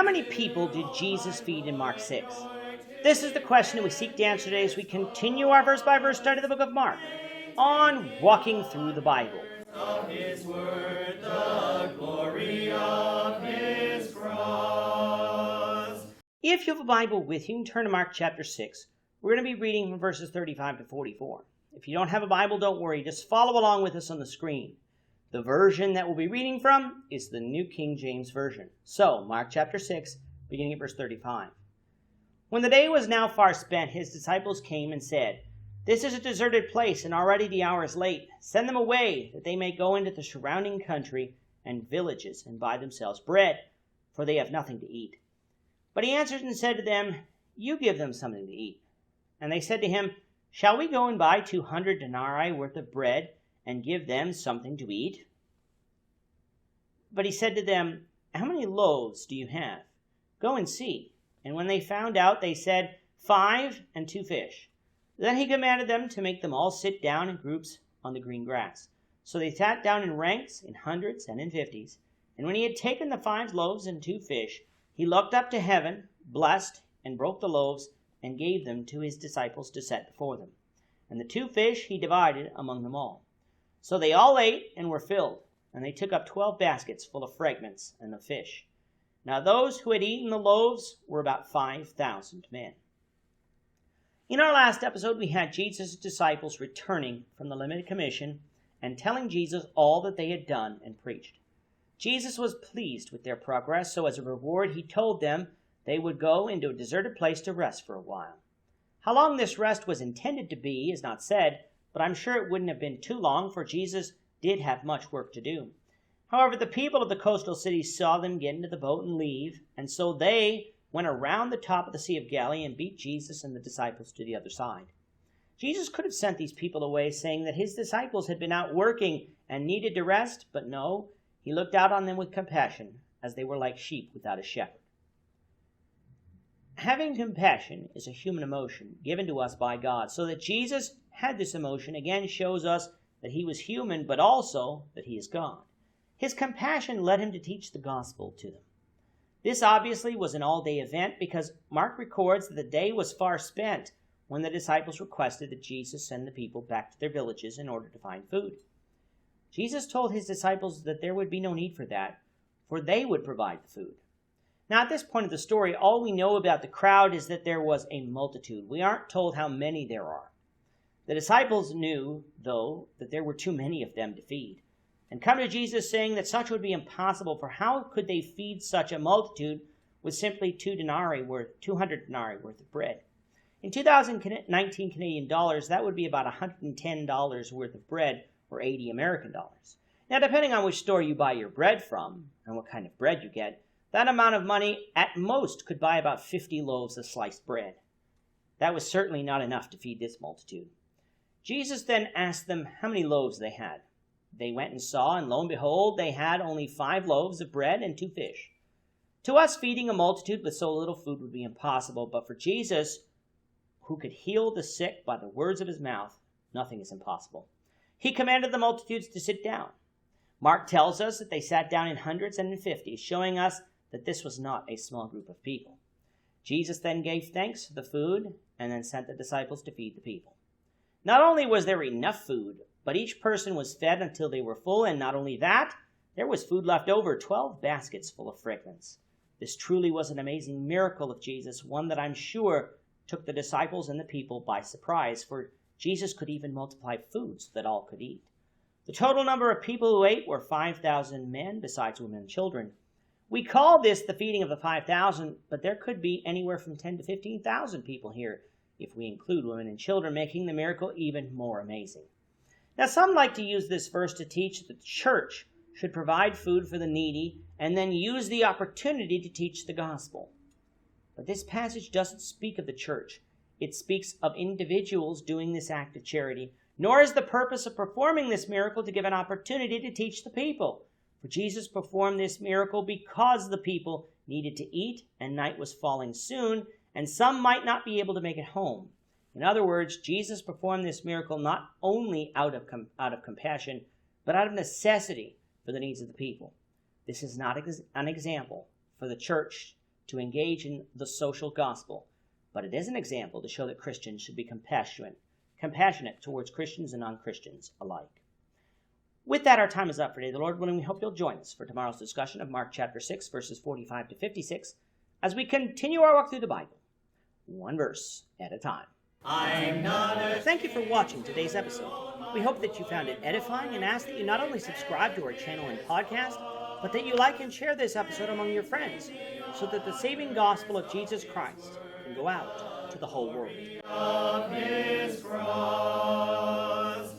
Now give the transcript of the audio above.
How many people did Jesus feed in Mark 6? This is the question that we seek to answer today as we continue our verse-by-verse study of the book of Mark on Walking Through the Bible. Of his word, the glory of his cross. If you have a Bible with you, turn to Mark chapter 6. We're going to be reading from verses 35 to 44. If you don't have a Bible, don't worry. Just follow along with us on the screen. The version that we'll be reading from is the New King James Version. So, Mark chapter 6, beginning at verse 35. When the day was now far spent, his disciples came and said, "This is a deserted place, and already the hour is late. Send them away, that they may go into the surrounding country and villages and buy themselves bread, for they have nothing to eat." But he answered and said to them, "You give them something to eat." And they said to him, "Shall we go and buy 200 denarii worth of bread and give them something to eat?" But he said to them, "How many loaves do you have? Go and see." And when they found out, they said, 5 and 2 fish. Then he commanded them to make them all sit down in groups on the green grass. So they sat down in ranks, in hundreds and in 50s. And when he had taken the 5 loaves and 2 fish, he looked up to heaven, blessed, and broke the loaves, and gave them to his disciples to set before them. And the 2 fish he divided among them all. So they all ate and were filled, and they took up 12 baskets full of fragments and of fish. Now those who had eaten the loaves were about 5,000 men. In our last episode, we had Jesus' disciples returning from the limited commission and telling Jesus all that they had done and preached. Jesus was pleased with their progress, so as a reward, he told them they would go into a deserted place to rest for a while. How long this rest was intended to be is not said, but I'm sure it wouldn't have been too long, for Jesus did have much work to do. However, the people of the coastal cities saw them get into the boat and leave, and so they went around the top of the Sea of Galilee and beat Jesus and the disciples to the other side. Jesus could have sent these people away, saying that his disciples had been out working and needed to rest, but no, he looked out on them with compassion, as they were like sheep without a shepherd. Having compassion is a human emotion given to us by God, so that Jesus had this emotion again shows us that he was human, but also that he is God. His compassion led him to teach the gospel to them. This obviously was an all-day event because Mark records that the day was far spent when the disciples requested that Jesus send the people back to their villages in order to find food. Jesus told his disciples that there would be no need for that, for they would provide the food. Now, at this point of the story, all we know about the crowd is that there was a multitude. We aren't told how many there are. The disciples knew, though, that there were too many of them to feed, and come to Jesus saying that such would be impossible, for how could they feed such a multitude with simply 200 denarii worth of bread? In 2019 Canadian dollars, that would be about $110 worth of bread, or 80 American dollars. Now, depending on which store you buy your bread from and what kind of bread you get, that amount of money at most could buy about 50 loaves of sliced bread. That was certainly not enough to feed this multitude. Jesus then asked them how many loaves they had. They went and saw, and lo and behold, they had only 5 loaves of bread and 2 fish. To us, feeding a multitude with so little food would be impossible, but for Jesus, who could heal the sick by the words of his mouth, nothing is impossible. He commanded the multitudes to sit down. Mark tells us that they sat down in hundreds and in 50s, showing us that this was not a small group of people. Jesus then gave thanks for the food and then sent the disciples to feed the people. Not only was there enough food, but each person was fed until they were full, and not only that, there was food left over, 12 baskets full of fragments. This truly was an amazing miracle of Jesus, one that I'm sure took the disciples and the people by surprise, for Jesus could even multiply food so that all could eat. The total number of people who ate were 5,000 men, besides women and children. We call this the feeding of the 5,000, but there could be anywhere from 10 to 15,000 people here, if we include women and children, making the miracle even more amazing. Now, some like to use this verse to teach that the church should provide food for the needy and then use the opportunity to teach the gospel. But this passage doesn't speak of the church. It speaks of individuals doing this act of charity, nor is the purpose of performing this miracle to give an opportunity to teach the people. For Jesus performed this miracle because the people needed to eat, and night was falling soon, and some might not be able to make it home. In other words, Jesus performed this miracle not only out of compassion, but out of necessity for the needs of the people. This is not an example for the church to engage in the social gospel, but it is an example to show that Christians should be compassionate towards Christians and non-Christians alike. With that, our time is up for today. The Lord willing, we hope you'll join us for tomorrow's discussion of Mark chapter 6, verses 45 to 56, as we continue our walk through the Bible, one verse at a time. Thank you for watching today's episode. We hope that you found it edifying and ask that you not only subscribe to our channel and podcast, but that you like and share this episode among your friends, so that the saving gospel of Jesus Christ can go out to the whole world. Of his cross.